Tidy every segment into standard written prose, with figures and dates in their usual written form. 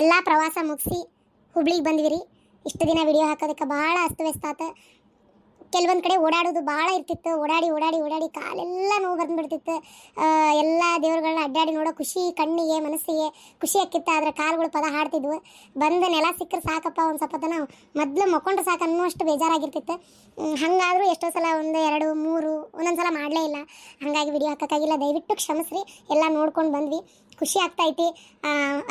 ಎಲ್ಲ ಪ್ರವಾಸ ಮುಗಿಸಿ ಹುಬ್ಳಿಗೆ ಬಂದ್ವಿ. ಇಷ್ಟು ದಿನ ವಿಡಿಯೋ ಹಾಕೋದಕ್ಕೆ ಭಾಳ ಅಸ್ತವ್ಯಸ್ತ ಆತ. ಕೆಲವೊಂದು ಕಡೆ ಓಡಾಡೋದು ಭಾಳ ಇರ್ತಿತ್ತು. ಓಡಾಡಿ ಕಾಲೆಲ್ಲ ನೋವು ಬಂದುಬಿಡ್ತಿತ್ತು. ಎಲ್ಲ ದೇವ್ರುಗಳನ್ನ ಅಡ್ಡಾಡಿ ನೋಡೋ ಖುಷಿ ಕಣ್ಣಿಗೆ ಮನಸ್ಸಿಗೆ ಖುಷಿ ಆಕ್ಕಿತ್ತು. ಆದರೆ ಕಾಲುಗಳು ಪದ ಹಾಡ್ತಿದ್ವು. ಬಂದು ನೆಲ ಸಿಕ್ಕರೆ ಸಾಕಪ್ಪ ಒಂದು ಸ್ವಲ್ಪ ದಿನ ಮೊದಲು ಮಕ್ಕೊಂಡ್ರೆ ಸಾಕು ಅನ್ನೋಷ್ಟು ಬೇಜಾರಾಗಿರ್ತಿತ್ತು. ಹಾಗಾದರೂ ಎಷ್ಟೋ ಸಲ 1 2 3 ಒಂದೊಂದು ಸಲ ಮಾಡಲೇ ಇಲ್ಲ. ಹಾಗಾಗಿ ವಿಡಿಯೋ ಹಾಕೋಕ್ಕಾಗಿಲ್ಲ, ದಯವಿಟ್ಟು ಕ್ಷಮಿಸ್ರಿ. ಎಲ್ಲ ನೋಡ್ಕೊಂಡು ಬಂದ್ವಿ, ಖುಷಿ ಆಗ್ತೈತಿ.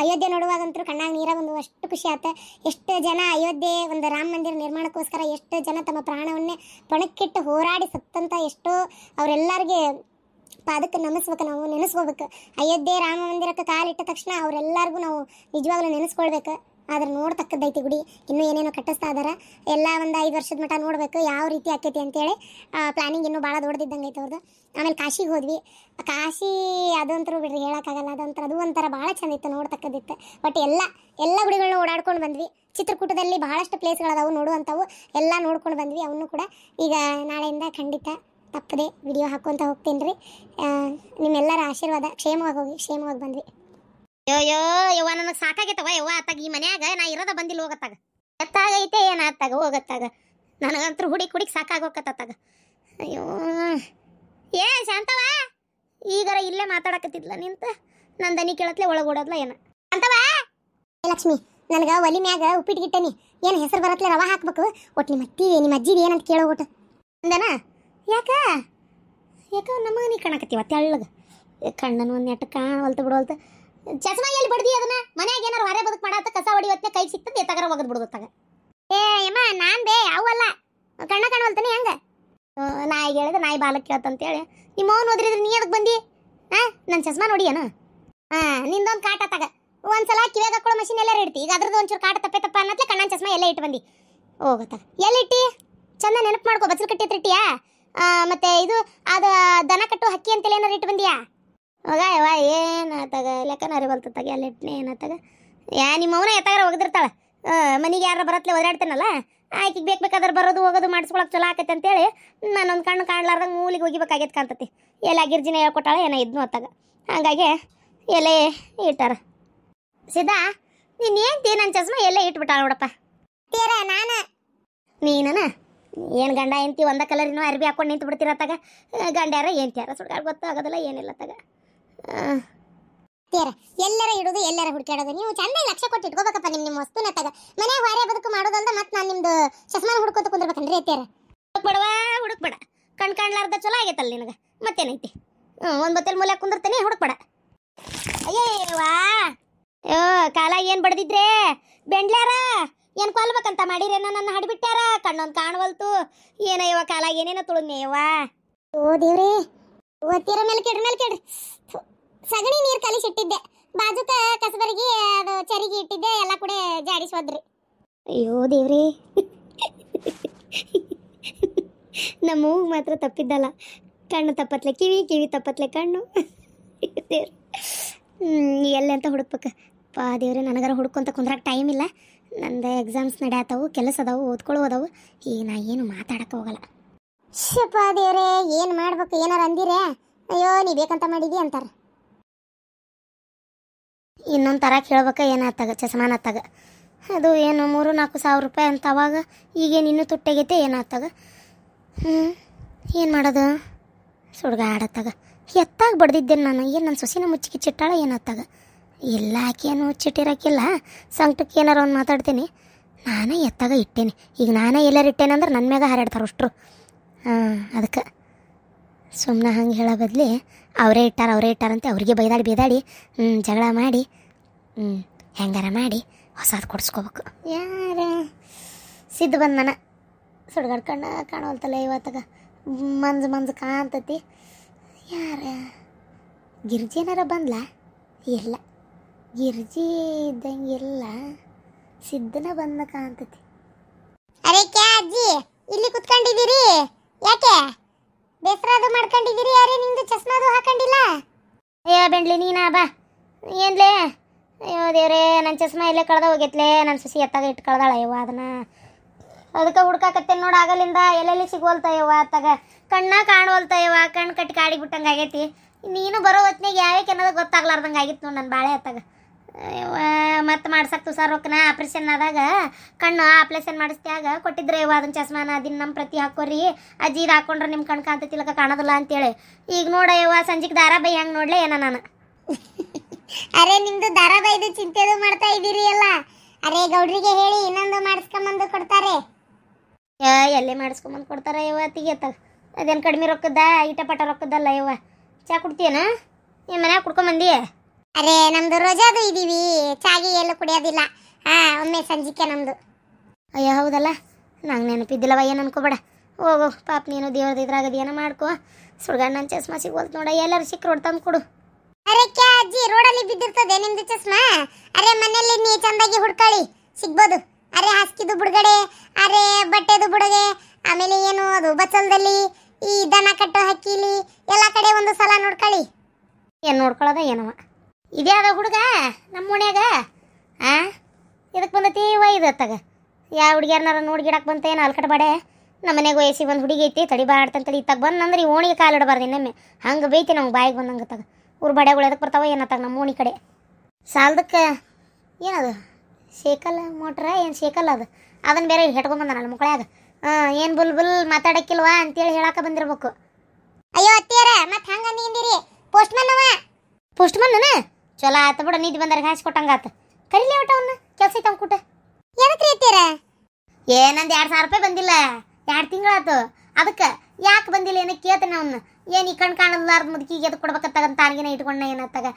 ಅಯೋಧ್ಯೆ ನೋಡುವಾಗಂತೂ ಕಣ್ಣಾಗ ನೀರ ಬಂದು ಅಷ್ಟು ಖುಷಿ ಆಯ್ತು. ಎಷ್ಟು ಜನ ಅಯೋಧ್ಯೆ ಒಂದು ರಾಮ ಮಂದಿರ ನಿರ್ಮಾಣಕ್ಕೋಸ್ಕರ ಎಷ್ಟು ಜನ ತಮ್ಮ ಪ್ರಾಣವನ್ನೇ ಪಣಕ್ಕಿಟ್ಟು ಹೋರಾಡಿ ಸತ್ತಂತ ಎಷ್ಟೋ ಅವರೆಲ್ಲರಿಗೆ ಪಾದಕ್ಕೆ ನಮಿಸ್ಬೇಕು, ನಾವು ನೆನೆಸ್ಕೋಬೇಕು. ಅಯೋಧ್ಯೆ ರಾಮ ಮಂದಿರಕ್ಕೆ ಕಾಲಿಟ್ಟ ತಕ್ಷಣ ಅವರೆಲ್ಲರಿಗೂ ನಾವು ನಿಜವಾಗ್ಲೂ ನೆನೆಸ್ಕೊಳ್ಬೇಕು. ಆದ್ರೆ ನೋಡ್ತಕ್ಕದ್ದೈತಿ ಗುಡಿ ಇನ್ನೂ ಏನೇನೋ ಕಟ್ಟಿಸ್ತಾ ಇದಾರೆ. ಎಲ್ಲ ಒಂದು 5 ವರ್ಷದ ಮಟ್ಟ ನೋಡಬೇಕು ಯಾವ ರೀತಿ ಆಕೈತಿ ಅಂತೇಳಿ. ಪ್ಲಾನಿಂಗ್ ಇನ್ನೂ ಭಾಳ ದೊಡ್ಡದಿದ್ದಂಗೆ ಐತೆ ಅವ್ರದ್ದು. ಆಮೇಲೆ ಕಾಶಿಗೆ ಹೋದ್ವಿ. ಕಾಶಿ ಅದಂತರೂ ಬಿಡ್ರಿ ಹೇಳೋಕ್ಕಾಗಲ್ಲ. ಅದು ಒಂಥರ ಭಾಳ ಚಂದ ಇತ್ತು, ನೋಡ್ತಕ್ಕದಿತ್ತು. ಬಟ್ ಎಲ್ಲ ಗುಡಿಗಳನ್ನ ಓಡಾಡ್ಕೊಂಡು ಬಂದ್ವಿ. ಚಿತ್ರಕೂಟದಲ್ಲಿ ಬಹಳಷ್ಟು ಪ್ಲೇಸ್ಗಳದಾವು ನೋಡುವಂಥವು, ಎಲ್ಲ ನೋಡ್ಕೊಂಡು ಬಂದ್ವಿ. ಅವನು ಕೂಡ ಈಗ ನಾಳೆಯಿಂದ ಖಂಡಿತ ತಪ್ಪದೆ ವಿಡಿಯೋ ಹಾಕ್ಕೊಂತ ಹೋಗ್ತೀನಿ ರೀ. ನಿಮ್ಮೆಲ್ಲರ ಆಶೀರ್ವಾದ. ಕ್ಷೇಮವಾಗಿ ಬಂದ್ವಿ. ಅಯ್ಯೋ ಯವ್ವ ನನಗೆ ಸಾಕಾಗೈತವ ಯವ್ವ. ಆತಾಗ ಈ ಮನ್ಯಾಗ ನಾ ಇರೋದ ಬಂದಿಲ್ಲ ಹೋಗತ್ತಾಗ. ಎತ್ತಾಗೈತೆ ಏನಾತ್ತಾಗ ಹೋಗತ್ತಾಗ. ನನಗಂತೂ ಹುಡುಕ್ ಸಾಕಾಗೋಕತ್ತಾಗ. ಅಯ್ಯೋ ಏ ಶಾಂತವ, ಈಗಾರ ಇಲ್ಲೇ ಮಾತಾಡಕತ್ತಿದ್ಲ ನಿಂತ ನನ್ನ ದನಿ ಕೇಳತ್ಲೆ ಒಳಗೆ ಓಡೋದ್ಲ ಏನ. ಶಾಂತವ ಲಕ್ಷ್ಮಿ, ನನಗೆ ಒಲಿ ಮ್ಯಾಗ ಉಪ್ಪಿಟ್ಟು ಗಿಟ್ಟನಿ, ಏನು ಹೆಸರು ಬರತ್ಲೆ ರವ ಹಾಕ್ಬೇಕು. ಒಟ್ಟು ನಿಮ್ಮ ಅಜ್ಜಿಗೆ ಏನಂತ ಕೇಳೋ ಒಟ್ಟು ಅಂದನ. ಯಾಕ ನಮಗೆ ನೀ ಕಾಣಕತ್ತೀವ ತೆಳ್ಳಗ ಕಣ್ಣನ್ನು ಒಂದು ನೆಟ್ಟ ಕಾಣವಲ್ತು ಬಿಡವಲ್ತು. ಚಸ್ಮಾ ಎಲ್ಲಿ ಬಡ್ದಿ ಅದನ್ನ ಮನ್ಯಾಗ ಏನಾರು ಹೊರೆ ಬದುಕು ಮಾಡತ್ತ ಕಸ ಹೊಡಿವತ್ತೆ ಕೈ ಸಿಕ್ತದೆ ಎತ್ತಾಗಾರ ಒಗದ್ ಬಿಡುತ್ತಾಗ. ಏ ಯಮ್ಮ ನಾನ್ ಬೇ ಅವಲ್ಲ ಕಣ್ಣ ಕಾಣವಲ್ತಾನೆ ಹೆಂಗ. ನಾಯಿಗೆ ಹೇಳಿದ್ರೆ ನಾಯಿ ಬಾಲಕ್ಕೆ ಕೇಳತ್ತಂತೇಳಿ ನಿಮ್ಮ ಅವ್ನು ಓದ್ರಿದ್ರೆ ನೀ ಅದಕ್ಕೆ ಬಂದಿ. ನನ್ನ ಚಸ್ಮಾ ನೋಡಿ ಏನು ನಿಂದೊಂದು ಕಾಟ ತಗ. ಒಂದ್ಸಲ ಕಿವ್ಯಾಗ ಹಾಕೊಳ್ಳೋ ಮಷಿನ್ ಎಲ್ಲಾರು ಇಡ್ತಿ. ಈಗ ಅದ್ರದ್ದು ಒಂಚೂರು ಕಾಟ ತಪ್ಪ ಅನ್ನತ್ಲೆ ಕಣ್ಣನ ಚಸ್ಮಾ ಎಲ್ಲ ಇಟ್ಟು ಬಂದಿ. ಹೋಗತ್ತಾಗ ಎಲ್ಲಿಟ್ಟಿ ಚಂದ ನೆನಪು ಮಾಡ್ಕೊ. ಬಚ್ಚಲು ಕಟ್ಟಿ ಇಟ್ಟಿಯಾ? ಮತ್ತೆ ಇದು ಅದು ದನ ಕಟ್ಟು ಹಕ್ಕಿ ಅಂತೇಳಿ ಏನಾರು ಇಟ್ಟು ಬಂದಿಯಾ? ಹೋಗ ಯವ್ವ ಏನಾತಾಗ ಲೆಕ್ಕನ ಅರಿವಲ್ತಾಗ ಎಲ್ಲ ಇಟ್ಟನೆ ಏನಾತಾಗ. ನಿಮ್ಮ ಅವನ ಎತ್ತಾಗಾರ ಒಗದಿರ್ತಾಳೆ. ಮನೆಗೆ ಯಾರ ಬರತ್ಲೆ ಓದಾಡ್ತೇನಲ್ಲ ಆಯ್ಕೆಗೆ ಬೇಕಾದ್ರೆ ಬರೋದು ಹೋಗೋದು ಮಾಡಿಸ್ಕೊಳಕ್ಕೆ ಚಲೋ ಆಕೈತೆ ಅಂತೇಳಿ ನಾನೊಂದು ಕಣ್ಣು ಕಾಣ್ಲಾರ್ದಂಗೆ ಮೂಲಿಗೆ ಹೋಗಿಬೇಕಾಗೈತೆ ಕಾಣ್ತತಿ. ಎಲ್ಲ ಗಿರ್ಜಿನ ಹೇಳ್ಕೊಟ್ಟಾಳೆ ಏನೋ ಇದ್ನು ಅತ್ತಾಗ. ಹಾಗಾಗಿ ಎಲೆ ಇಟ್ಟಾರ. ಸಿದಾ ನೀನು ಏನ್ತಿ ನನ್ನ ಚಸ್ಮಾ ಎಲ್ಲೇ ಇಟ್ಬಿಟ್ಟಾಳ ನೋಡಪ್ಪ. ನಾನು ನೀನ ಏನು ಗಂಡ ಎಂತಿ ಒಂದ ಕಲರಿನೂ ಅರ್ಬಿ ಹಾಕೊಂಡು ನಿಂತು ಬಿಡ್ತಿರತ್ತಾಗ. ಗಂಡ್ಯಾರ ಏನ್ತಿಯಾರ ಸುಡ್ಗಾಡ್ ಗೊತ್ತಾಗೋದಿಲ್ಲ ಏನಿಲ್ಲ ತಗ. ಎಲ್ಲರ ಇಡೋದು ಎಲ್ಲರ ಹುಡುಕಾಡೋದು. ನೀವು ಚಂದ ಲಕ್ಷ ಕೊಟ್ಟು ಇಟ್ಕೋಬೇಕಪ್ಪ ನಿಮ್ಮ ವಸ್ತುನ ತಗ. ಮನ್ಯಾಗ ಹೊರೆ ಬದುಕು ಮಾಡೋದಲ್ದ ಮತ್ತೆ ನಾನು ನಿಮ್ದು ಚಸ್ಮಾನ ಹುಡ್ಕೋತ ಕುಂದಿರ್ಬೇಕನ್ರಿ ಅತ್ಯಾರ. ಹುಡುಕ್ಬೇಡ ಕಣ್ ಕಾಣ್ಲಾರ್ದ ಚಲೋ ಆಗೈತಲ್ಲ ನಿನಗೆ ಮತ್ತೇನೈತಿ. ಒಂದು ಬತ್ತಲ್ ಮೂಲೆ ಕುಂದಿರ್ತೀನಿ ಹುಡುಕ್ಬೇಡ. ಅಯ್ಯವಾ ಅಯ್ಯೋ ಕಾಲ ಏನು ಬಡ್ದಿದ್ರೆ ಬೆಂಡ್ಲ್ಯಾರ ಏನು ಕೊಲ್ಬೇಕಂತ ಮಾಡಿರೇನ ನನ್ನ ಹಡಿಬಿಟ್ಟಾರ. ಕಣ್ಣೊಂದು ಕಾಣವಲ್ತು ಏನಯ್ಯವ ಕಾಲ ಏನೇನೋ ತುಳುಗ್ನೇಯವ್ವ. ಓ ದೇವ್ರಿ, ಒತ್ತೀರ ಮೇಲೆ ಕೇಳ್ರಿ. ಸಗಣಿ ನೀರು ಕಲಿಸಿಟ್ಟಿದ್ದೆ, ಬಾಜುಕ ಕಸಬರಿಗೆ ಅದು ಚರಿಗೆ ಇಟ್ಟಿದ್ದೆ, ಎಲ್ಲ ಕೂಡ ಜಾಡಿಸೋದ್ರಿ. ಅಯ್ಯೋ ದೇವ್ರಿ, ನಮ್ಮ ಮೂಗು ಮಾತ್ರ ತಪ್ಪಿದ್ದಲ್ಲ. ಕಣ್ಣು ತಪ್ಪತ್ಲೆ ಕಿವಿ ತಪ್ಪತ್ಲೆ ಕಣ್ಣು. ದೇವ್ರಿ ಎಲ್ಲಿ ಅಂತ ಹುಡುಕ್ಬೇಕು ಪಾ ದೇವ್ರಿ. ನನಗಾರ ಹುಡ್ಕೊಂತ ಕುಂದ್ರಾಗ ಟೈಮ್ ಇಲ್ಲ. ನಂದು ಎಕ್ಸಾಮ್ಸ್ ನಡೆಯತ್ತವು, ಕೆಲಸ ಅದಾವು, ಓದ್ಕೊಳ್ಳೋದವು. ಈಗ ನಾ ಏನು ಮಾತಾಡಕ್ಕೆ ಹೋಗಲ್ಲ. ಶಪ್ಪ ದೇವ್ರೆ, ಏನು ಮಾಡ್ಬೇಕು? ಏನಾರು ಅಂದಿರೇ ಅಯ್ಯೋ ನೀ ಬೇಕಂತ ಮಾಡಿದಿ ಅಂತಾರೆ. ಇನ್ನೊಂದು ಥರ ಕೇಳ್ಬೇಕ ಏನಾತ್ತಾಗ ಚಸ್ಮಾನತ್ತಾಗ. ಅದು ಏನು 3-4 ಸಾವಿರ ರೂಪಾಯಿ ಅಂತ ಅವಾಗ. ಈಗೇನು ಇನ್ನೂ ತುಟ್ಟಾಗೈತೆ ಏನಾತ್ತಾಗ. ಏನು ಮಾಡೋದು? ಸುಡ್ಗಾಡತ್ತಾಗ ಎತ್ತಾಗ ಬಡ್ದಿದ್ದೇನೆ ನಾನು. ಏನು ನನ್ನ ಸೊಸಿನ ಮುಚ್ಚಿಗೆ ಚಿಟ್ಟಾಳ ಏನಾತ್ತಾಗ. ಇಲ್ಲ ಆಕೆಯನ್ನು ಚಿಟ್ಟಿರೋಕ್ಕಿಲ್ಲ. ಸಂಕಟಕ್ಕೆ ಏನಾರು ಒಂದು ಮಾತಾಡ್ತೀನಿ. ನಾನೇ ಎತ್ತಾಗ ಇಟ್ಟೇನೆ. ಈಗ ನಾನೇ ಎಲ್ಲರೂ ಇಟ್ಟೇನೆ ಅಂದ್ರೆ ನನ್ನ ಮ್ಯಾಗ ಹಾರಾಡ್ತಾರೆ ಅಷ್ಟರು. ಅದಕ್ಕೆ ಸುಮ್ಮನೆ ಹಂಗೆ ಹೇಳೋ ಬದಲಿ ಅವರೇ ಇಟ್ಟಾರಂತೆ ಅವ್ರಿಗೆ ಬೈದಾಡಿ ಜಗಳ ಮಾಡಿ ಹೆಂಗಾರ ಮಾಡಿ ಹೊಸದು ಕೊಡಿಸ್ಕೋಬೇಕು. ಯಾರ ಸಿದ್ದು ಬಂದನ ಸುಡ್ಗಡ್ಕಣ್ಣ ಕಾಣವಲ್ತಲ್ಲ ಇವತ್ತಾಗ. ಮಂಜು ಕಾಣ್ತತಿ. ಯಾರ ಗಿರ್ಜಿ ಏನಾರ ಬಂದ್ಲಾ? ಇಲ್ಲ, ಗಿರ್ಜಿ ಇದ್ದಂಗಿಲ್ಲ. ಸಿದ್ದನ ಬಂದ ಕಾಣ್ತತಿ. ಅರೆ ಕ್ಯಾ ಅಜ್ಜಿ ಇಲ್ಲಿ ಕುತ್ಕೊಂಡಿದ್ದೀರಿ? ಯಾಕೆ ಬೇಸರ ಅದು ಮಾಡ್ಕೊಂಡಿದ್ದೀರಿ? ಯಾರೇ ನಿಮ್ದು ಚಸ್ಮಾದು ಹಾಕೊಂಡಿಲ್ಲ? ಅಯ್ಯೋ ಬೆಂಡ್ಲಿ ನೀನಾ ಬಾ. ಏನ್ಲೇ? ಅಯ್ಯೋ ದೇವ್ರೇ, ನನ್ನ ಚಸ್ಮಾ ಎಲ್ಲೇ ಕಳ್ದ ಹೋಗೈತ್ಲೆ. ನನ್ನ ಸಸಿ ಎತ್ತಾಗ ಇಟ್ಟು ಕಳ್ದಾಳ ಅಯ್ಯವ್ವ. ಅದಕ್ಕೆ ಹುಡ್ಕಾಕತ್ತೇನೆ ನೋಡಿ ಆಗಲಿಂದ. ಎಲ್ಲೆಲ್ಲಿ ಸಿಗೋಲ್ತಯ್ಯವ್ವ ಅತ್ತಾಗ. ಕಣ್ಣ ಕಾಣವಲ್ತಯ್ಯವ್ವ. ಕಣ್ಣು ಕಟ್ಟಿ ಕಾಡಿ ಬಿಟ್ಟಂಗೆ ಆಗೈತಿ. ನೀನು ಬರೋ ಹೊತ್ನಾಗ ಯಾವ್ಯಾಕೆ ಅನ್ನೋದು ಗೊತ್ತಾಗ್ಲಾರ್ದಂಗೆ ಆಗಿತ್ತು ನೋಡಿ ನನ್ನ ಬಾಳೆ ಅತ್ತಾಗ. ಮತ್ತೆ ಮಾಡ್ಸಕ್ತು ಸರ್ ರೊಕ್ಕನ ಆಪ್ರೇಷನ್ ಆದಾಗ ಕಣ್ಣು ಆಪ್ರೇಷನ್ ಮಾಡಿಸ್ದಾಗ ಕೊಟ್ಟಿದ್ರೆ ಯವ್ವ ಅದನ್ನ ಚಸ್ಮಾನ ಅದನ್ನ ನಮ್ಮ ಪ್ರತಿ ಹಾಕೋರಿ ಅಜ್ಜಿ ಇದು ಹಾಕೊಂಡ್ರೆ ನಿಮ್ಮ ಕಣ್ ಕಾಂತತಿಲಕ ಕಾಣೋದಿಲ್ಲ ಅಂತೇಳಿ ಈಗ ನೋಡ ಯವ್ವ ಸಂಜಿಗೆ ಧಾರಾಬಾಯಿ ಹೆಂಗೆ ನೋಡ್ಲೆ ಏನ ನಾನು. ಅರೆ ನಿಮ್ದು ಧಾರಾವಾಹಿದು ಚಿಂತೆದು ಮಾಡ್ತಾ ಇದ್ದೀರಿ ಅಲ್ಲ. ಅರೆ ಗೌಡ್ರಿಗೆ ಹೇಳಿ ಇನ್ನೊಂದು ಮಾಡಿಸ್ಕೊಂಬಂದು ಕೊಡ್ತಾರೆ. ಎಲ್ಲೇ ಮಾಡಿಸ್ಕೊಂಬಂದು ಕೊಡ್ತಾರ ಯವ್ವ ತೆಗಿಯತ್ತಾಗ ಅದೇನು ಕಡಿಮೆ ರೊಕ್ಕದ ಈಟಪಟ ರೊಕ್ಕದಲ್ಲ ಯವ್ವ. ಚಾ ಕುಡ್ತೀಯನ ಏನು ಮನ್ಯಾಗ ಕುಡ್ಕೊಂಬಂದಿ? ಅರೆ ನಮ್ದು ರೋಜಾದು ಇದೀವಿ, ಚಾಗಿ ಎಲ್ಲೂ ಕುಡಿಯೋದಿಲ್ಲ. ಒಮ್ಮೆ ಸಂಜಿಕೆ ನಮ್ದು. ಅಯ್ಯೋ ಹೌದಲ್ಲ, ನಂಗೆ ನೆನಪಿದ್ದಿಲ್ಲವ, ಏನು ಅನ್ಕೋಬೇಡ. ಹೋಗು ಪಾಪ ನೀನು ದೇವ್ರದ್ದು ಇದ್ರಾಗದ ಏನೋ ಮಾಡ್ಕೋ. ಸುಡ್ಗಣ್ಣ ನನ್ನ ಚಸ್ಮಾ ಸಿಗೋಲ್ತು ನೋಡ, ಎಲ್ಲರೂ ಸಿಕ್ಕರು ಹೊಡ್ತಂದು ಕೊಡು. ಅರೆ ಕ್ಯಾ ಅಜ್ಜಿ, ರೋಡಲ್ಲಿ ಬಿದ್ದಿರ್ತದೆ ನಿಮ್ದು ಚಸ್ಮಾ. ಅರೆ ಮನೆಯಲ್ಲಿ ನೀ ಚಂದಾಗಿ ಹುಡ್ಕೊಳ್ಳಿ, ಸಿಗ್ಬೋದು. ಅರೆ ಹಾಸ್ಕಿದು ಬುಡ್ಗಡೆ, ಅರೆ ಬಟ್ಟೆದು ಬುಡಗೆ, ಆಮೇಲೆ ಏನು ಅದು ಬಚ್ಚಲದಲ್ಲಿ ಈ ದನ ಕಟ್ಟು ಹಕ್ಕಿಲಿ ಎಲ್ಲ ಕಡೆ ಒಂದು ಸಲ ನೋಡ್ಕೊಳ್ಳಿ. ಏನು ನೋಡ್ಕೊಳ್ಳೋದ ಏನವ ಇದೇ ಅದ ಹುಡುಗ ನಮ್ಮ ಓಣ್ಯಾಗ. ಇದಕ್ಕೆ ಬಂದತಿ ಇದು ಅತ್ತಾಗ ಯಾವ ಹುಡುಗಿಯರ್ನಾರ ನೋಡಿ ಗಿಡಕ್ಕೆ ಬಂತ ಏನು ಅಲ್ಕಟ ಬಾಡೆ. ನಮ್ಮ ಮನೆಗೆ ವಯಸ್ಸಿ ಒಂದು ಹುಡುಗಿ ಐತಿ, ತಡಿ ಬಾ ಆಡ್ತಂತೇಳಿ ಇತ್ತಾಗ ಬಂದಂದ್ರೆ ಈ ಓಣಿಗೆ ಕಾಲಿಡಬಾರ್ದು ಇನ್ನೊಮ್ಮೆ. ಹಂಗೆ ಬೈತಿ ನಮ್ಗೆ ಬಾಯಿಗೆ ಬಂದಂಗೆ ತಗ. ಊರು ಬಡೆಗಳು ಎದಕ್ಕೆ ಬರ್ತಾವ ಏನತ್ತಾಗ ನಮ್ಮ ಓಣಿ ಕಡೆ. ಸಾಲದಕ್ಕೆ ಏನದು ಶೇಕಲ್ ಮೋಟ್ರ ಏನು ಶೇಕಲ್ ಅದು, ಅದನ್ನು ಬೇರೆ ಹೆಟ್ಕೊಂಬಂದಾನಲ್ಲ ಮುಕ್ಕಳ್ಯಾಗ. ಏನು ಬುಲ್ ಬುಲ್ ಮಾತಾಡಕ್ಕಿಲ್ವಾ ಅಂತೇಳಿ ಹೇಳಕ್ಕೆ ಬಂದಿರ್ಬೇಕು. ಅಯ್ಯೋ ಅತ್ತಿಯರ ಮತ್ತೆ ಹಂಗೆ ಅಂದಿರಿ. ಪೋಸ್ಟ್ಮನ್ ಅವ. ಪೋಸ್ಟ್ಮನ್ನ ಚಲೋ ಆತ ಬಿಡ, ನಿಧಿ ಬಂದಾಗ ಹಾಸಿ ಕೊಟ್ಟಂಗಾತ. ಕರೀಲಿ ಒಟ್ಟ ಅವನ್ನ ಕೆಲಸ ಐತೆ ಅವ್ನ ಕೂಟ. ಏನಕ್ಕೆ ಅತ್ತಿಯರ? ಏನಂದು 2,000 ರೂಪಾಯಿ ಬಂದಿಲ್ಲ, 2 ತಿಂಗಳಾತು. ಅದಕ್ಕೆ ಯಾಕೆ ಬಂದಿಲ್ಲ ಏನಕ್ಕೆ ಕೇಳ್ತೇನೆ ಅವನ್ನ. ಏನು ಈ ಕಣ್ ಕಾಣಲಾರ್ದು ಮುದುಕಿಗೆ ಎದು ಕೊಡ್ಬೇಕತ್ತಾಗಂತ ತಾನಿಗೆನ ಇಟ್ಕೊಂಡ ಏನತ್ತಾಗ.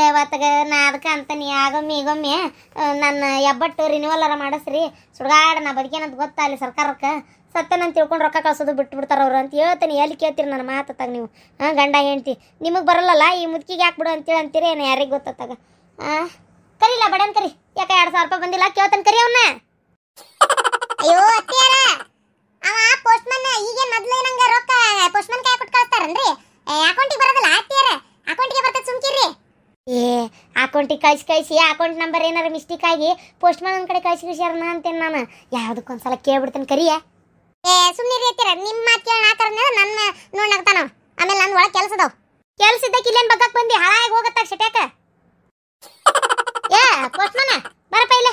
ಯಾವತ್ತಾಗ ನಾ ಅದಕ್ಕೆ ಅಂತಾನೆ ಆಗೊಮ್ಮೆ ಈಗೊಮ್ಮೆ ನನ್ನ ಎಬ್ಬಟ್ಟು ರಿನ್ಯೂವಲರ ಮಾಡಿಸ್ರಿ ಸುಡ್ಗಾಡ ನಾ ಬದುಕೇನಂತ ಗೊತ್ತಾ ಅಲ್ಲಿ ಸರ್ಕಾರಕ್ಕೆ. ಸತ್ತನಂತ ತಿಳ್ಕೊಂಡು ರೊಕ್ಕ ಕಳ್ಸೋದು ಬಿಟ್ಟು ಬಿಡ್ತಾರ ಅವ್ರು ಅಂತ ಹೇಳ್ತೇನೆ. ಎಲ್ಲಿ ಕೇಳ್ತೀರಿ ನನ್ನ ಮಾತತ್ತಾಗ ನೀವು? ಗಂಡ ಹೆಂಡ್ತಿ ನಿಮಗೆ ಬರಲ್ಲಲ್ಲ, ಈ ಮುದುಕಿಗೆ ಯಾಕೆ ಬಿಡು ಅಂತೇಳಿ ಅಂತೀರಿ ಏನು ಯಾರಿಗೆ ಗೊತ್ತಾಗ. ಕರೀಲ್ಲ ಬಡನ್ ಕರಿ, ಯಾಕೆ 2,000 ರೂಪಾಯಿ ಬಂದಿಲ್ಲ ಕೇಳ್ತಾನೆ, ಕರಿ ಅವನ್ನ. ಅಯ್ಯೋ ಅತ್ತಿಯರ, ಅವ ಪೋಸ್ಟ್ಮನ್ ಈಗೇನು ಮೊದಲು ನಂಗೆ ರೊಕ್ಕ ಪೋಸ್ಟ್ಮನ್ ಕೈ ಕೊಟ್ಟು ಕಳಿಸ್ತಾರನ್ರಿ, ಅಕೌಂಟಿಗೆ ಬರೋದಿಲ್ಲ ಅತ್ತಿಯರ, ಅಕೌಂಟಿಗೆ ಬರ್ತದೆ ಸುಮ್ಕಿರ್ರಿ. ಅಕೌಂಟಿಗೆ ಕಳಿಸಿ ಅಕೌಂಟ್ ನಂಬರ್ ಏನಾರು ಮಿಸ್ಟೇಕ್ ಆಗಿ ಪೋಸ್ಟ್ಮನ್ ಒಂದು ಕಡೆ ಕಳಿಸ್ಯಾರನ ಅಂತೇನು ನಾನು ಯಾವುದಕ್ಕೊಂದ್ಸಲ ಕೇಳ್ಬಿಡ್ತೇನೆ. ಕರಿಯ ಸುಮ್ಮನಿರಿ ಅತ್ತಿಯರ, ನಿಮ್ಮ ಮಾತು ಕೇಳಿ ನಾಕರನ್ನ ನನ್ನ ನೋಡ್ನಾಗ್ತಾನ. ಆಮೇಲೆ ನನ್ನ ಒಳಗೆ ಕೆಲಸದವು ಕೆಲ್ಸ ಇದ್ದಕ್ಕೆ ಇಲ್ಲೇನು ಬಗ್ಗಕ್ಕೆ ಬಂದು ಹಾಳಾಗಿ ಹೋಗತ್ತಾಗ ಶಟ್ಯಾಕ. ಪೋಸ್ಟ್ಮನ ಬರಪ್ಪ ಇಲ್ಲ.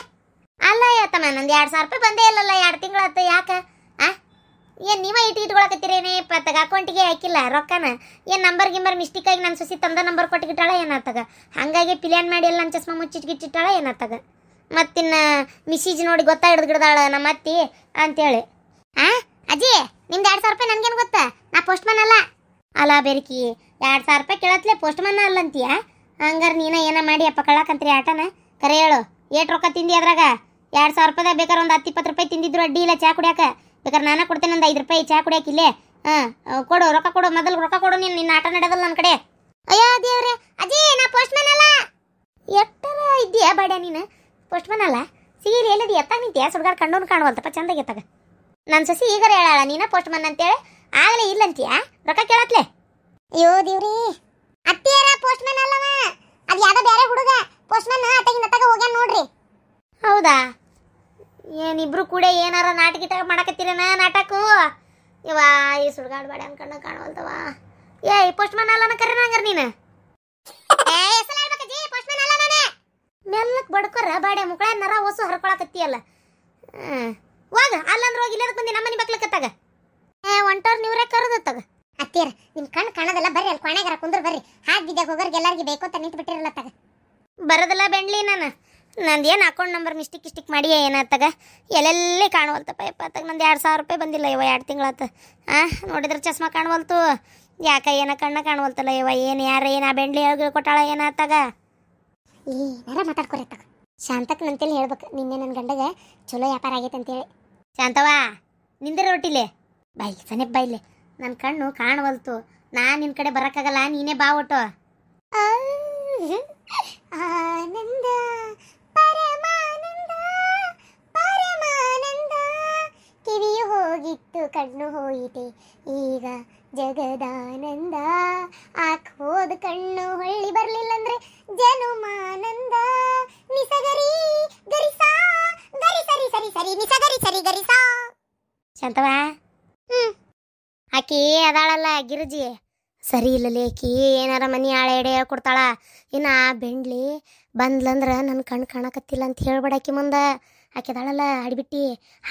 ಅಲ್ಲ ತಮ್ಮ ನಂದು 2,000 ರೂಪಾಯಿ ಬಂದೇ ಇಲ್ಲಲ್ಲ, 2 ತಿಂಗಳಾಯ್ತು. ಯಾಕೆ ಏನು ನೀವ ಇಟ್ಕೊಳಕತ್ತೀರೇನೆ ಪತ್ತಾಗ ಅಕೌಂಟಿಗೆ ಹಾಕಿಲ್ಲ ರೊಕ್ಕನ. ಏನು ನಂಬರ್ ಗಿಂಬರ್ ಮಿಸ್ಟೇಕ್ ಆಗಿ ನನ್ನ ಸೊಸಿ ತಂದ ನಂಬರ್ ಕೊಟ್ಟಿಗಿಟ್ಟಾಳ ಏನಾತಾಗ. ಹಾಗಾಗಿ ಪ್ಲ್ಯಾನ್ ಮಾಡಿ ಎಲ್ಲ ನನ್ನ ಚಸ್ಮಾ ಮುಚ್ಚಿಟ್ಗಿಟ್ಟಿಟ್ಟಾಳ ಏನಾತಾಗ. ಮತ್ತಿನ್ನು ಮಿಸೇಜ್ ನೋಡಿ ಗೊತ್ತಾ ಹಿಡ್ದಾಳ ನಮ್ಮ ಅತ್ತಿ ಅಂತೇಳಿ. ಅಜ್ಜಿ ನಿಮ್ದು 2,000 ರೂಪಾಯಿ ನನ್ಗೇನು ಗೊತ್ತಾ? ನಾ ಪೋಸ್ಟ್ಮನ್ ಅಲ್ಲ. ಅಲ್ಲ ಬೇರಿಕಿ 2,000 ರೂಪಾಯಿ ಕೇಳತ್ಲೆ ಪೋಸ್ಟ್ಮನ್ ಅಲ್ಲಂತೀಯ? ಹಂಗಾರೆ ನೀನ ಏನ ಮಾಡಿ ಅಪ್ಪ ಕಳಕಂತ್ರಿ ಆಟನ? ಕರೆ ಹೇಳು, ಏಟ್ ರೊಕ್ಕ ತಿಂದಿ ಅದ್ರಾಗ? 2,000 ರೂಪಾಯಿದಾಗ ಬೇಕಾರೆ ಒಂದು 10-20 ರೂಪಾಯಿ ತಿಂದಿದ್ರು ಅಡ್ಡಿ ಇಲ್ಲ ಚಾ ಕುಡಿಯಾಕ. ಬೇಕಾದ್ರೆ ನಾನು ಕೊಡ್ತೇನೆ ಒಂದು 5 ರೂಪಾಯಿ ಚಾ ಕುಡಿಯಾಕಿಲ್ಲೇ. ಕೊಡು ರೊಕ್ಕ ಕೊಡು, ಮೊದಲು ರೊಕ್ಕ ಕೊಡು. ನೀನು ನಿನ್ನ ಆಟ ನಡೆಯೋದಲ್ಲ ನನ್ನ ಕಡೆ. ಅಯ್ಯೋ ದೇವ್ರೆ, ಅಜ್ಜಿ ನಾ ಪೋಸ್ಟ್ಮನ್ ಅಲ್ಲ. ಎಟ್ಟರ ಇದ್ದೀಯಾ ಬಾಡ್ಯ ನೀನು? ಪೋಸ್ಟ್ಮನ್ ಅಲ್ಲ ಸೀರೆ ಎಲ್ಲಿದ್ದು ಎತ್ತಾಗ ನಿಂತೀಯ? ಸುಡ್ಗಾರ್ ಕಂಡೋನು ಕಾಣುವಲ್ತಪ್ಪ ಚಂದಾಗಿ ಎತ್ತಾಗ. ನನ್ನ ಸೊಸಿ ಈಗಾರ ಹೇಳಾಳ ನೀನ ಪೋಸ್ಟ್ಮನ್ ಅಂತೇಳಿ, ಆಗಲೇ ಇಲ್ಲಂತೀಯ? ರೊಕ್ಕ ಕೇಳತ್ಲೆ. ಅಯ್ಯೋ ದೇವ್ರಿ, ಅತ್ತಿಯರ ಪೋಸ್ಟ್ಮನ್ ಅಲ್ಲವ, ಅದು ಯಾವ್ದೋ ಬೇರೆ ಹುಡುಗ. ಪೋಸ್ಟ್ಮನ್ ಅತ್ತಾಗಿಂದ ಅತ್ತಾಗ ಹೋಗ್ಯಾನ ನೋಡ್ರಿ. ಹೌದಾ? ಏನಿಬ್ರು ಕೂಡ ಏನಾರ ನಾಟಕ ಮಾಡಕತ್ತೀರೇನ? ನಾಟಕ ಇವಾ ಈ ಸುಡ್ಗಾಡ್ ಬಾಡೆ ಅನ್ಕಂಡ ಕಾಣವಲ್ತವ. ಪೋಸ್ಟ್ಮನ್ ಅಲ್ಲನ ಕರೀನ ಹಂಗಾರ ನೀನು? ಮೆಲ್ಲಕ್ ಬಡ್ಕೊರ ಬಾಡೆ ಮುಕ್ಕಳ ನರ ಹೊಸು ಹರ್ಕೊಳಕತ್ತೀಯಲ್ಲ. ಹೋಗ ಅಲ್ಲಂದ್ರೆ ಹೋಗಿ ಇಲ್ಲದಕ್ಕೆ ಬಂದು ನಮ್ಮನೆ ಬಕ್ಲಕತ್ತಾಗ. ಒಂಟೋರ್ ನೀವ್ರೆ ಕರೆದತ್ತಾಗ. ಅತ್ತಿಯರ ನಿಮ್ ಕಣ್ಣು ಕಾಣೋದಲ್ಲ, ಬರ್ರಿ ಅಲ್ಲಿ ಕೊನೆಗಾರ ಕುಂದ್ರ ಬರ್ರಿ. ಹಾಗೆ ಬಿದ್ದಾಗ ಹೋಗೋರ್ಗೆ ಎಲ್ಲರಿಗೆ ಬೇಕು ಅಂತ ನಿಂತು ಬಿಟ್ಟಿರಲ್ಲ ತಗ. ಬರೋದಿಲ್ಲ ಬೆಂಡ್ಲಿ ನಾನು. ನಂದೇನು ಅಕೌಂಟ್ ನಂಬರ್ ಮಿಸ್ಟೇಕ್ ಮಾಡಿಯೇ ಏನಾತಾಗ? ಎಲ್ಲೆಲ್ಲಿ ಕಾಣುವಲ್ತಪ್ಪ ಯಪ್ಪ ಅತ್ತಾಗ. ನಂದು 2,000 ರೂಪಾಯಿ ಬಂದಿಲ್ಲ ಇವ, 2 ತಿಂಗಳಾತು. ನೋಡಿದ್ರೆ ಚಸ್ಮಾ ಕಾಣುವಲ್ತು, ಯಾಕ ಏನ ಕಣ್ಣ ಕಾಣುವಲ್ತಲ್ಲ ಇವ. ಏನು ಯಾರ ಏನ ಬೆಂಡ್ಲಿ ಹೇಳ್ಗಿ ಕೊಟ್ಟಾಳ ಏನಾತಾಗ? ಏನಾರ ಮಾತಾಡ್ಕೊರತ್ತಾಗ. ಶಾಂತಕ್ ನಂತೇಳಿ ಹೇಳ್ಬೇಕು, ನಿನ್ನೆ ನನ್ನ ಗಂಡಗೆ ಚಲೋ ವ್ಯಾಪಾರ ಆಗೈತೆ ಅಂತೇಳಿ. ಶಾಂತವಾ ನಿಂದಿರ ರೊಟ್ಟಿಲೆ ಬಾಯಿ ಸನೆಪ್ ಬಾಯಿಲೆ. ನನ್ನ ಕಣ್ಣು ಕಾಣವಲ್ತು, ನಾನು ನಿನ್ನ ಕಡೆ ಬರೋಕ್ಕಾಗಲ್ಲ, ನೀನೇ ಬಾ ಒಟ್ಟು. ಆನಂದ ಪರಮಾನಂದ ಪರಮಾನಂದ, ಕಿವಿಯು ಹೋಗಿತ್ತು ಕಣ್ಣು ಹೋಯಿತೆ ಈಗ ಜಗದಾನಂದ. ಹೋದ ಕಣ್ಣು ಹೊಳ್ಳಿ ಬರ್ಲಿಲ್ಲಂದ್ರೆ ಜನುಮಾನಂದ. ನಿಸಗರಿ ಗರಿಸಾ ಗರಿ ಸರಿ ಸರಿ ಸರಿ ನಿಸಗರಿ ಸರಿ ಗರಿಸಾ. ಶಾಂತವಾ ಆಕಿ ಅದಾಳಲ್ಲ ಗಿರಿಜಿ, ಸರಿ ಇಲ್ಲಲೇ ಆಕಿ ಏನಾರ ಮನಿ ಆಳೆ ಎಡೆ ಕೊಡ್ತಾಳ. ಇನ್ನು ಆ ಬೆಂಡ್ಲಿ ಬಂದ್ಲಂದ್ರೆ ನನ್ನ ಕಣ್ಣು ಕಾಣಕತ್ತಿಲ್ಲ ಅಂತ ಹೇಳ್ಬೇಡ ಆಕಿ ಮುಂದೆ. ಆಕೆದಾಳಲ್ಲ ಅಡಿಬಿಟ್ಟು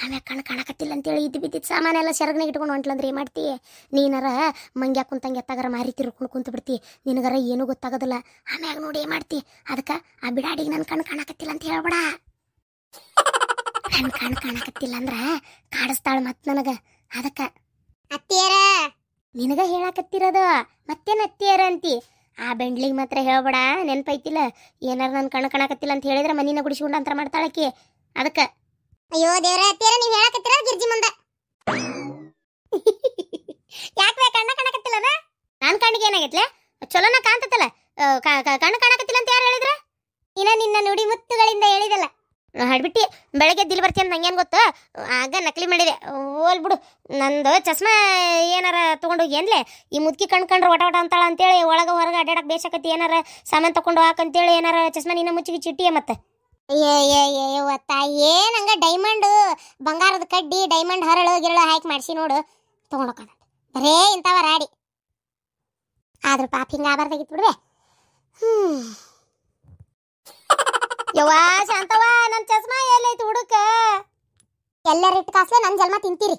ಆಮ್ಯಾಗ ಕಣ್ಣು ಕಾಣಕತ್ತಿಲ್ಲ ಅಂತೇಳಿ ಬಿದ್ದಿದ್ದು ಸಾಮಾನೆಲ್ಲ ಸೆರಗನಾಗ ಇಟ್ಕೊಂಡು ಹೊಂಟ್ಲಂದ್ರೆ ಏನು ಮಾಡ್ತಿ? ನೀನಾರ ಮಂಗ್ಯಾಕ ಕುಂತಂಗೆ ಎತ್ತಾಗಾರ ಮಾರಿ ತಿರ್ಕೊಂಡು ಕುಂತು ಬಿಡ್ತಿ, ನಿನಗಾರ ಏನೂ ಗೊತ್ತಾಗೋದಿಲ್ಲ. ಆಮ್ಯಾಗ ನೋಡಿ ಏನು ಮಾಡ್ತಿ? ಅದಕ್ಕೆ ಆ ಬಿಡಾಡಿಗೆ ನನ್ನ ಕಣ್ಣು ಕಾಣಕತ್ತಿಲ್ಲ ಅಂತ ಹೇಳ್ಬೇಡ. ನನ್ನ ಕಣ್ಣು ಕಾಣಕತ್ತಿಲ್ಲ ಅಂದ್ರೆ ಕಾಡಿಸ್ತಾಳ ಮತ್ತೆ ನನಗೆ. ಅದಕ್ಕೆ ಅತ್ತಿಯರ ನಿನಗ ಹೇಳಾಕತ್ತಿರೋದು ಮತ್ತೇನು ಅತ್ತಿಯರ ಅಂತಿ? ಆ ಬೆಂಡ್ಲಿಗೆ ಮಾತ್ರ ಹೇಳ್ಬೇಡ, ನೆನಪೈತಿಲ್ಲ? ಏನಾರ ನನ್ನ ಕಣ್ಣು ಕಾಣಕತ್ತಿಲ್ಲ ಅಂತ ಹೇಳಿದ್ರೆ ಮನಿನ ಗುಡಿಸ್ಕೊಂಡು ಅಂತರ ಮಾಡ್ತಾಳಕಿ. ಅದಕ್ಕೆ ಅಯ್ಯೋ ದೇವ್ರ, ಅತ್ತಿಯರ ನೀವು ಹೇಳಕತ್ತಿರ ಗಿರ್ಜಿ ಮುಂದೆ. ಯಾಕೆ ಕಣ್ಣು ಕಾಣಕತ್ತಿಲ್ಲ? ನನ್ನ ಕಣ್ಣಿಗೆ ಏನಾಗೈತ್ಲೆ? ಚಲೋನ ಕಾಣ್ತತ್ತಲ್ಲ. ಕಣ್ಣು ಕಾಣಕತ್ತಿಲ್ಲ ಅಂತ ಯಾರು ಹೇಳಿದ್ರ? ನಿನ್ನ ನುಡಿ ಮುತ್ತುಗಳಿಂದ ಹೇಳಿದಲ್ಲ. ಹಾಡ್ಬಿಟ್ಟು ಬೆಳಗ್ಗೆ ದಿಲ್ ಬರ್ತೀನಿ ಅಂತ ನಂಗೇನು ಗೊತ್ತು? ಆಗ ನಕಲಿ ಮಾಡಿದೆ. ಓಲ್ ಬಿಡು, ನಂದು ಚಸ್ಮಾ ಏನಾರ ತೊಗೊಂಡೋಗಿ ಏನ್ಲೆ ಈ ಮುದ್ಕಿ ಕಂಡ್ರೆ ಒಟ ಒಟ ಅಂತಾಳ ಅಂತೇಳಿ ಒಳಗೆ ಹೊರಗೆ ಅಡ್ಡಾಡಕ್ಕೆ ಬೇಸಾಕತ್ತಿ. ಏನಾರ ಸಾಮಾನು ತೊಗೊಂಡು ಹಾಕಂತೇಳಿ ಏನಾರ ಚಸ್ಮಾ ನಿನ್ನ ಮುಚ್ಚಿಗೆ ಚಿಟ್ಟಿಯ ಮತ್ತೆ. ಏನಂಗ ಡೈಮಂಡ್ ಬಂಗಾರದ ಕಡ್ಡಿ ಡೈಮಂಡ್ ಹರಳು ಗಿರಳು ಹಾಕಿ ಮಾಡಿಸಿ ನೋಡು ತೊಗೊಂಡೋಗ. ಬರೇ ಇಂಥವ ರಾಡಿ. ಆದ್ರೂ ಪಾಪ ಹಿಂಗೆ ಆಗಬಾರ್ದಾಗಿತ್ತು ಬಿಡ್ವೆ. ಯವ್ವಾ ಶಾಂತವ್ವ, ನನ್ನ ಚಸ್ಮಾ ಎಲ್ಲೈತಿ ಹುಡುಕ? ಎಲ್ಲರಿಟ್ಟು ಕಾಸ್ಲೆ ನನ್ನ ಜನ್ಮ ತಿಂತೀರಿ.